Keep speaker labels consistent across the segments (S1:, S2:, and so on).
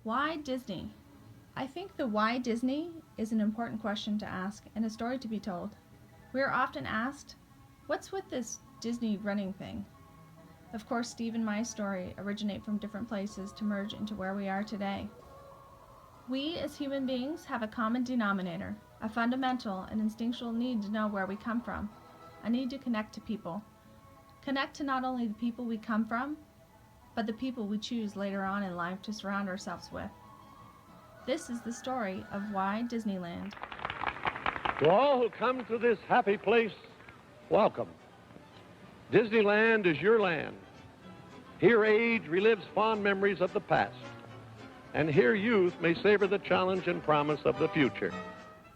S1: Why Disney? I think the why Disney is an important question to ask and a story to be told. We are often asked, what's with this Disney running thing? Of course, Steve and my story originate from different places to merge into where we are today. We as human beings have a common denominator, a fundamental and instinctual need to know where we come from, a need to connect to people. Connect to not only the people we come from, but the people we choose later on in life to surround ourselves with. This is the story of why Disneyland.
S2: To all who come to this happy place, welcome. Disneyland is your land. Here age relives fond memories of the past, and here youth may savor the challenge and promise of the future.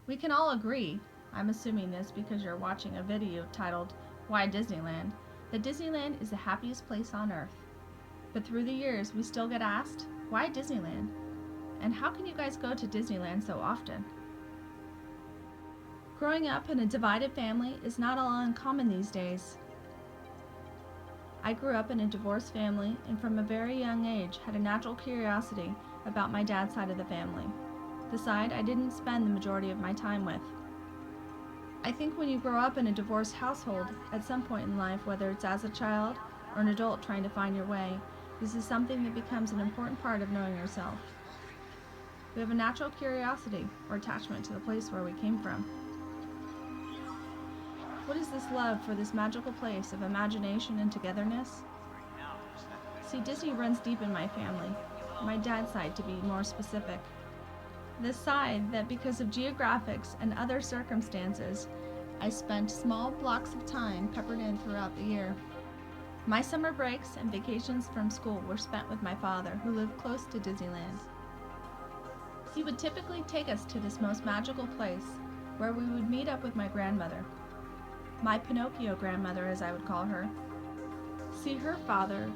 S1: We can all agree, I'm assuming this because you're watching a video titled Why Disneyland, that Disneyland is the happiest place on earth. But through the years, we still get asked, why Disneyland? And how can you guys go to Disneyland so often? Growing up in a divided family is not all uncommon these days. I grew up in a divorced family and from a very young age had a natural curiosity about my dad's side of the family, the side I didn't spend the majority of my time with. I think when you grow up in a divorced household, at some point in life, whether it's as a child or an adult trying to find your way, this is something that becomes an important part of knowing yourself. We have a natural curiosity or attachment to the place where we came from. What is this love for this magical place of imagination and togetherness? See, Disney runs deep in my family, my dad's side to be more specific. This side that because of geographics and other circumstances, I spent small blocks of time peppered in throughout the year. My summer breaks and vacations from school were spent with my father, who lived close to Disneyland. He would typically take us to this most magical place, where we would meet up with my grandmother. My Pinocchio grandmother, as I would call her. See, her father,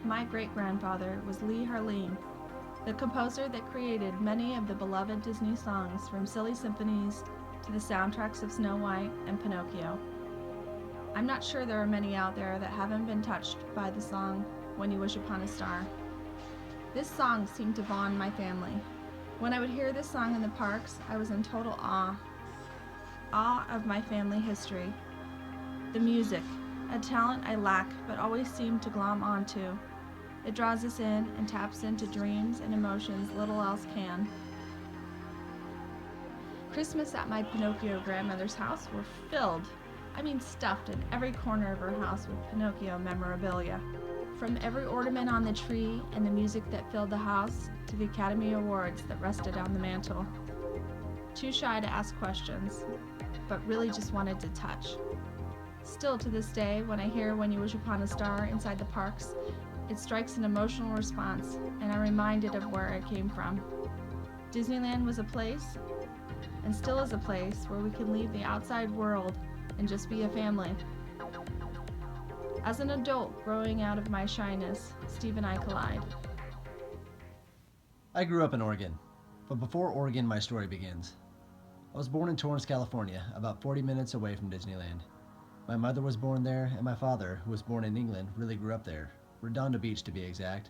S1: my great-grandfather, was Leigh Harline, the composer that created many of the beloved Disney songs from silly symphonies to the soundtracks of Snow White and Pinocchio. I'm not sure there are many out there that haven't been touched by the song When You Wish Upon a Star. This song seemed to bond my family. When I would hear this song in the parks, I was in total awe of my family history. The music, a talent I lack but always seem to glom onto. It draws us in and taps into dreams and emotions little else can. Christmas at my Pinocchio grandmother's house were filled, stuffed in every corner of her house with Pinocchio memorabilia. From every ornament on the tree and the music that filled the house to the Academy Awards that rested on the mantle. Too shy to ask questions, but really just wanted to touch. Still to this day, when I hear When You Wish Upon a Star inside the parks, it strikes an emotional response, and I'm reminded of where I came from. Disneyland was a place, and still is a place, where we can leave the outside world and just be a family. As an adult growing out of my shyness, Steve and I collide.
S3: I grew up in Oregon, but before Oregon, my story begins. I was born in Torrance, California, about 40 minutes away from Disneyland. My mother was born there, and my father, who was born in England, really grew up there, Redondo Beach to be exact.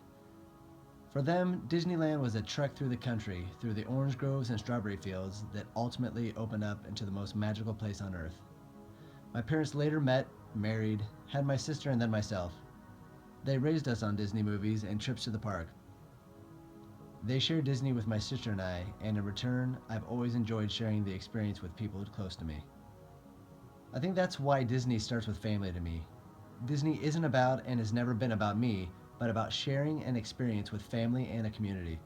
S3: For them, Disneyland was a trek through the country, through the orange groves and strawberry fields that ultimately opened up into the most magical place on earth. My parents later met, married, had my sister and then myself. They raised us on Disney movies and trips to the park. They shared Disney with my sister and I, and in return, I've always enjoyed sharing the experience with people close to me. I think that's why Disney starts with family to me. Disney isn't about and has never been about me, but about sharing an experience with family and a community.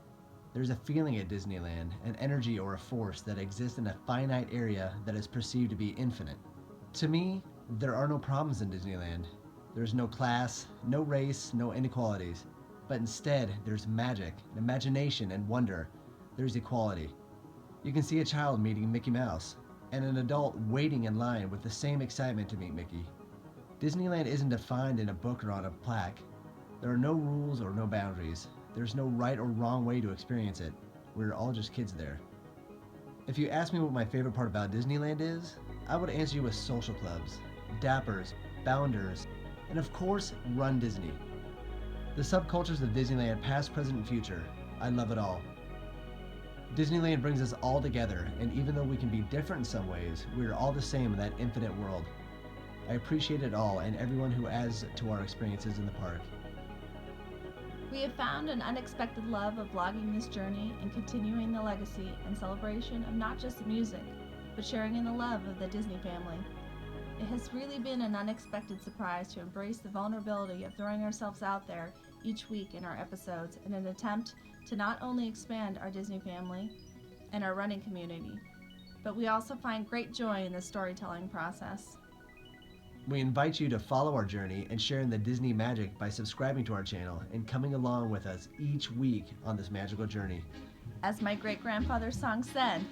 S3: There's a feeling at Disneyland, an energy or a force that exists in a finite area that is perceived to be infinite. To me, there are no problems in Disneyland. There's no class, no race, no inequalities. But instead, there's magic, imagination, and wonder. There's equality. You can see a child meeting Mickey Mouse, and an adult waiting in line with the same excitement to meet Mickey. Disneyland isn't defined in a book or on a plaque. There are no rules or no boundaries. There's no right or wrong way to experience it. We're all just kids there. If you ask me what my favorite part about Disneyland is, I would answer you with social clubs, dappers, bounders, and of course, Run Disney. The subcultures of Disneyland, past, present, and future, I love it all. Disneyland brings us all together, and even though we can be different in some ways, we are all the same in that infinite world. I appreciate it all and everyone who adds to our experiences in the park.
S1: We have found an unexpected love of vlogging this journey and continuing the legacy and celebration of not just music, but sharing in the love of the Disney family. It has really been an unexpected surprise to embrace the vulnerability of throwing ourselves out there each week in our episodes in an attempt to not only expand our Disney family and our running community, but we also find great joy in the storytelling process.
S3: We invite you to follow our journey and share in the Disney magic by subscribing to our channel and coming along with us each week on this magical journey.
S1: As my great-grandfather's song said,